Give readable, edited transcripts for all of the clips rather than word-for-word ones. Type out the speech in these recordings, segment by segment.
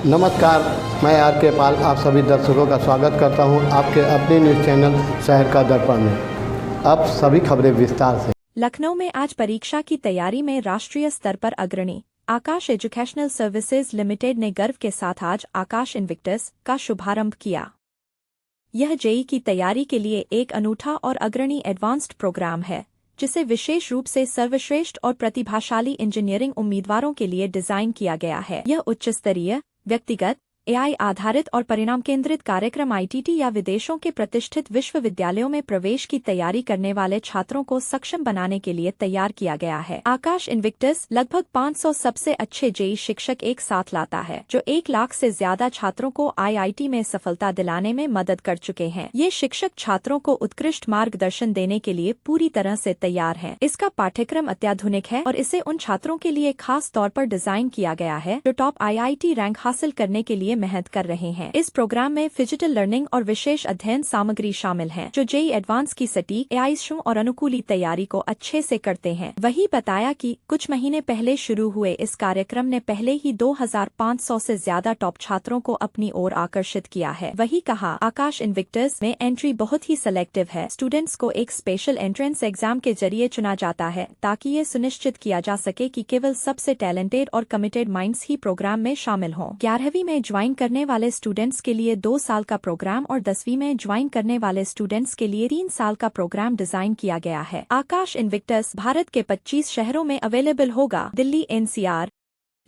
नमस्कार, मैं आर के पाल आप सभी दर्शकों का स्वागत करता हूं आपके अपने न्यूज़ चैनल शहर का दर्पण में। अब सभी खबरें विस्तार से। लखनऊ में आज परीक्षा की तैयारी में राष्ट्रीय स्तर पर अग्रणी आकाश एजुकेशनल सर्विसेज लिमिटेड ने गर्व के साथ आज आकाश इन्विक्टस का शुभारंभ किया। यह जेईई की तैयारी के लिए एक अनूठा और अग्रणी एडवांस्ड प्रोग्राम है, जिसे विशेष रूप से सर्वश्रेष्ठ और प्रतिभाशाली इंजीनियरिंग उम्मीदवारों के लिए डिजाइन किया गया है। यह उच्च स्तरीय, व्यक्तिगत, एआई आधारित और परिणाम केंद्रित कार्यक्रम आईटीटी या विदेशों के प्रतिष्ठित विश्वविद्यालयों में प्रवेश की तैयारी करने वाले छात्रों को सक्षम बनाने के लिए तैयार किया गया है। आकाश इन्विक्टस लगभग 500 सबसे अच्छे जेईई शिक्षक एक साथ लाता है, जो 1 लाख से ज्यादा छात्रों को आईआईटी में सफलता दिलाने में मदद कर चुके हैं। ये शिक्षक छात्रों को उत्कृष्ट मार्गदर्शन देने के लिए पूरी तरह से तैयार हैं। इसका पाठ्यक्रम अत्याधुनिक है और इसे उन छात्रों के लिए खास तौर पर डिजाइन किया गया है जो टॉप आईआईटी रैंक हासिल करने के लिए मेहनत कर रहे हैं। इस प्रोग्राम में फिजिकल लर्निंग और विशेष अध्ययन सामग्री शामिल है, जो जेईई एडवांस की सटीक एआई और अनुकूली तैयारी को अच्छे से करते हैं। वही बताया कि कुछ महीने पहले शुरू हुए इस कार्यक्रम ने पहले ही 2500 से ज्यादा टॉप छात्रों को अपनी ओर आकर्षित किया है। वही कहा, आकाश इन्विक्टस में एंट्री बहुत ही सिलेक्टिव है। स्टूडेंट्स को एक स्पेशल एंट्रेंस एग्जाम के जरिए चुना जाता है, ताकि ये सुनिश्चित किया जा सके कि केवल सबसे टैलेंटेड और कमिटेड माइंड्स ही प्रोग्राम में शामिल हों। 11वीं में ज्वाइन करने वाले स्टूडेंट्स के लिए 2 साल का प्रोग्राम और 10वीं में ज्वाइन करने वाले स्टूडेंट्स के लिए 3 साल का प्रोग्राम डिजाइन किया गया है। आकाश इन्विक्टस भारत के 25 शहरों में अवेलेबल होगा। दिल्ली, एनसीआर,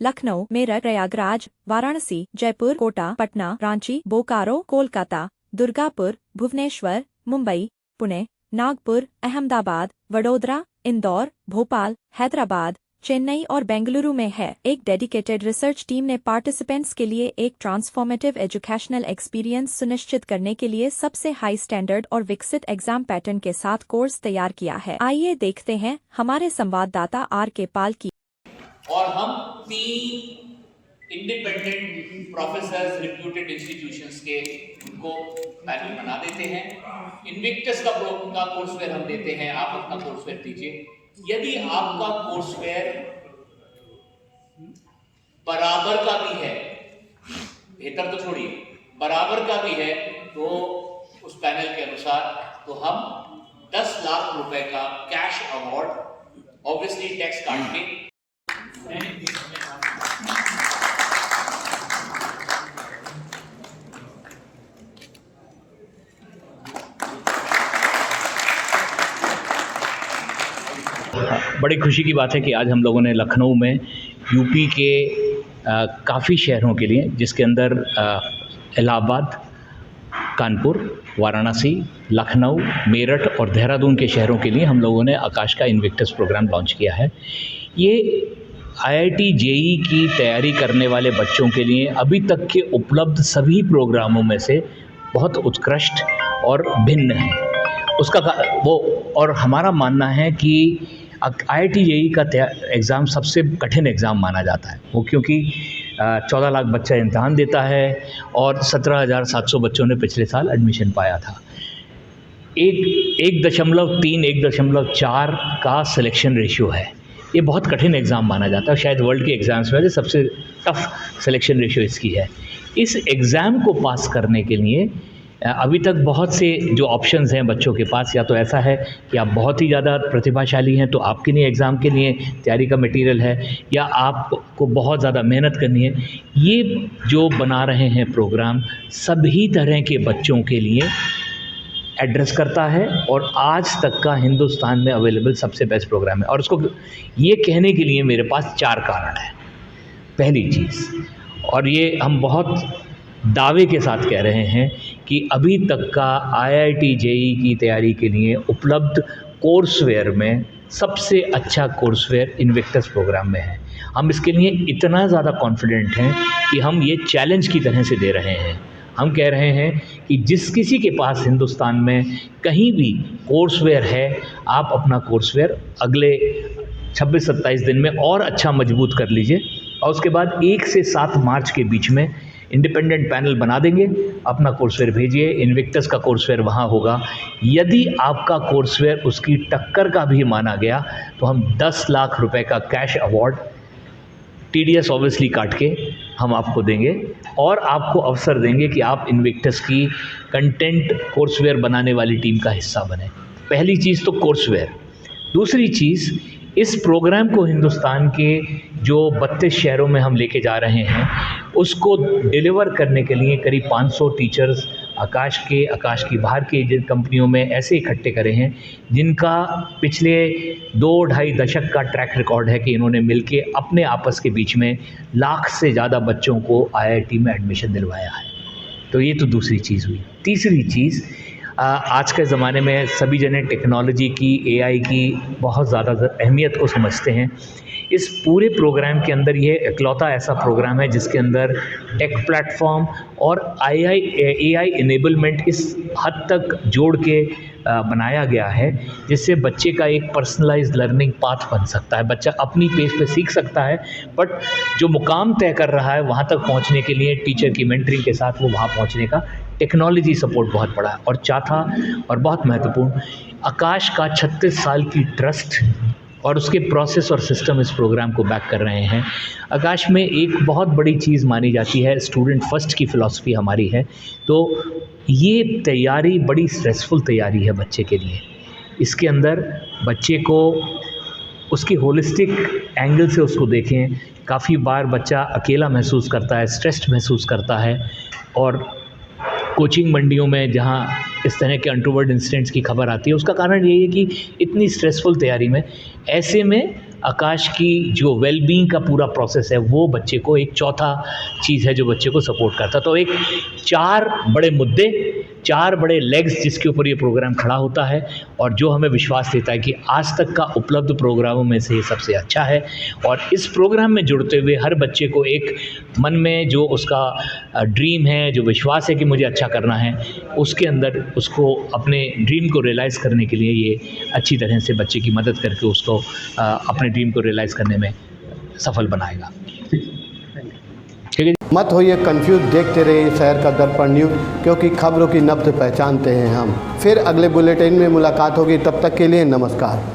लखनऊ, मेरठ, प्रयागराज, वाराणसी, जयपुर, कोटा, पटना, रांची, बोकारो, कोलकाता, दुर्गापुर, भुवनेश्वर, मुंबई, पुणे, नागपुर, अहमदाबाद, वडोदरा, इंदौर, भोपाल, हैदराबाद, चेन्नई और बेंगलुरु में है। एक डेडिकेटेड रिसर्च टीम ने पार्टिसिपेंट्स के लिए एक ट्रांसफॉर्मेटिव एजुकेशनल एक्सपीरियंस सुनिश्चित करने के लिए सबसे हाई स्टैंडर्ड और विकसित एग्जाम पैटर्न के साथ कोर्स तैयार किया है। आइए देखते हैं हमारे संवाददाता आर के पाल की। और हम 3 इंडिपेंडेंट प्रोफेसर्स रिप्यूटेड इंस्टीट्यूशंस के उनको पैनल बना देते हैं। इन्विक्टस का कोर्सवेयर हम देते हैं, आप अपना कोर्सवेयर दीजिए। यदि आपका कोर्सवेयर बराबर का भी है, बेहतर तो छोड़िए, बराबर का भी है, तो उस पैनल के अनुसार तो हम 10 लाख रुपए का कैश अवार्ड ऑब्वियसली टैक्स काट के बड़ी खुशी की बात है कि आज हम लोगों ने लखनऊ में यूपी के काफ़ी शहरों के लिए, जिसके अंदर इलाहाबाद, कानपुर, वाराणसी, लखनऊ, मेरठ और देहरादून के शहरों के लिए हम लोगों ने आकाश का इन्विक्टस प्रोग्राम लॉन्च किया है। ये आईआईटी जेईई की तैयारी करने वाले बच्चों के लिए अभी तक के उपलब्ध सभी प्रोग्रामों में से बहुत उत्कृष्ट और भिन्न है। उसका वो और हमारा मानना है कि आईआईटी जेईई का एग्ज़ाम सबसे कठिन एग्ज़ाम माना जाता है। वो क्योंकि 14 लाख बच्चा इम्तहान देता है और 17,700 बच्चों ने पिछले साल एडमिशन पाया था। 1.3 1.4 का सिलेक्शन रेशियो है। ये बहुत कठिन एग्ज़ाम माना जाता है, शायद वर्ल्ड के एग्ज़ाम्स में से सबसे टफ सिलेक्शन रेशियो इसकी है। इस एग्ज़ाम को पास करने के लिए अभी तक बहुत से जो ऑप्शंस हैं बच्चों के पास, या तो ऐसा है कि आप बहुत ही ज़्यादा प्रतिभाशाली हैं तो आपके लिए एग्ज़ाम के लिए तैयारी का मटेरियल है, या आपको बहुत ज़्यादा मेहनत करनी है। ये जो बना रहे हैं प्रोग्राम सभी तरह के बच्चों के लिए एड्रेस करता है और आज तक का हिंदुस्तान में अवेलेबल सबसे बेस्ट प्रोग्राम है। और उसको ये कहने के लिए मेरे पास 4 कारण हैं। पहली चीज़, और ये हम बहुत दावे के साथ कह रहे हैं कि अभी तक का आईआईटी जेईई की तैयारी के लिए उपलब्ध कोर्सवेयर में सबसे अच्छा कोर्सवेयर इन्विक्टस प्रोग्राम में है। हम इसके लिए इतना ज़्यादा कॉन्फिडेंट हैं कि हम ये चैलेंज की तरह से दे रहे हैं। हम कह रहे हैं कि जिस किसी के पास हिंदुस्तान में कहीं भी कोर्सवेयर है, आप अपना कोर्सवेयर अगले 26-27 दिन में और अच्छा मजबूत कर लीजिए और उसके बाद 1 से 7 मार्च के बीच में इंडिपेंडेंट पैनल बना देंगे। अपना कोर्सवेयर भेजिए, इन्विक्टस का कोर्सवेयर वहाँ होगा। यदि आपका कोर्सवेयर उसकी टक्कर का भी माना गया तो हम 10 लाख रुपए का कैश अवार्ड, टीडीएस ऑब्वियसली काट के हम आपको देंगे और आपको अवसर देंगे कि आप इन्विक्टस की कंटेंट कोर्सवेयर बनाने वाली टीम का हिस्सा बने। पहली चीज़ तो कोर्सवेयर। दूसरी चीज़, इस प्रोग्राम को हिंदुस्तान के जो 32 शहरों में हम लेके जा रहे हैं उसको डिलीवर करने के लिए करीब 500 टीचर्स आकाश की बाहर की जिन कंपनियों में ऐसे इकट्ठे करे हैं जिनका पिछले 2-2.5 दशक का ट्रैक रिकॉर्ड है कि इन्होंने मिलके अपने आपस के बीच में लाख से ज़्यादा बच्चों को IIT में एडमिशन दिलवाया है। तो ये तो दूसरी चीज़ हुई। तीसरी चीज़, आज के ज़माने में सभी जने टेक्नोलॉजी की, AI की बहुत ज़्यादा अहमियत को समझते हैं। इस पूरे प्रोग्राम के अंदर ये इकलौता ऐसा प्रोग्राम है जिसके अंदर टेक प्लेटफॉर्म और AI इनेबलमेंट इस हद तक जोड़ के बनाया गया है जिससे बच्चे का एक पर्सनलाइज्ड लर्निंग पाथ बन सकता है। बच्चा अपनी पेस पे सीख सकता है, बट जो मुकाम तय कर रहा है वहाँ तक पहुँचने के लिए टीचर की मेंटरिंग के साथ वो वहाँ पहुँचने का टेक्नोलॉजी सपोर्ट बहुत बड़ा है। और चौथा और बहुत महत्वपूर्ण, आकाश का 36 साल की ट्रस्ट और उसके प्रोसेस और सिस्टम इस प्रोग्राम को बैक कर रहे हैं। आकाश में एक बहुत बड़ी चीज़ मानी जाती है, स्टूडेंट फर्स्ट की फ़िलॉसफी हमारी है। तो ये तैयारी बड़ी स्ट्रेसफुल तैयारी है बच्चे के लिए। इसके अंदर बच्चे को उसकी होलिस्टिक एंगल से उसको देखें। काफ़ी बार बच्चा अकेला महसूस करता है, स्ट्रेस्ड महसूस करता है, और कोचिंग मंडियों में जहाँ इस तरह के अनटूवर्ड इंसिडेंट्स की खबर आती है उसका कारण यही है कि इतनी स्ट्रेसफुल तैयारी में, ऐसे में आकाश की जो वेलबींग का पूरा प्रोसेस है वो बच्चे को एक चौथा चीज़ है जो बच्चे को सपोर्ट करता है। तो एक 4 बड़े मुद्दे, 4 बड़े लेग्स जिसके ऊपर ये प्रोग्राम खड़ा होता है और जो हमें विश्वास देता है कि आज तक का उपलब्ध प्रोग्रामों में से ये सबसे अच्छा है। और इस प्रोग्राम में जुड़ते हुए हर बच्चे को एक मन में जो उसका ड्रीम है, जो विश्वास है कि मुझे अच्छा करना है, उसके अंदर उसको अपने ड्रीम को रियलाइज़ करने के लिए ये अच्छी तरह से बच्चे की मदद करके उसको अपने ड्रीम को रियलाइज़ करने में सफल बनाएगा। ठीक है। मत होइए कंफ्यूज, देखते रहिए शहर का दर्पण न्यूज़, क्योंकि खबरों की नब्ज़ पहचानते हैं हम। फिर अगले बुलेटिन में मुलाकात होगी, तब तक के लिए नमस्कार।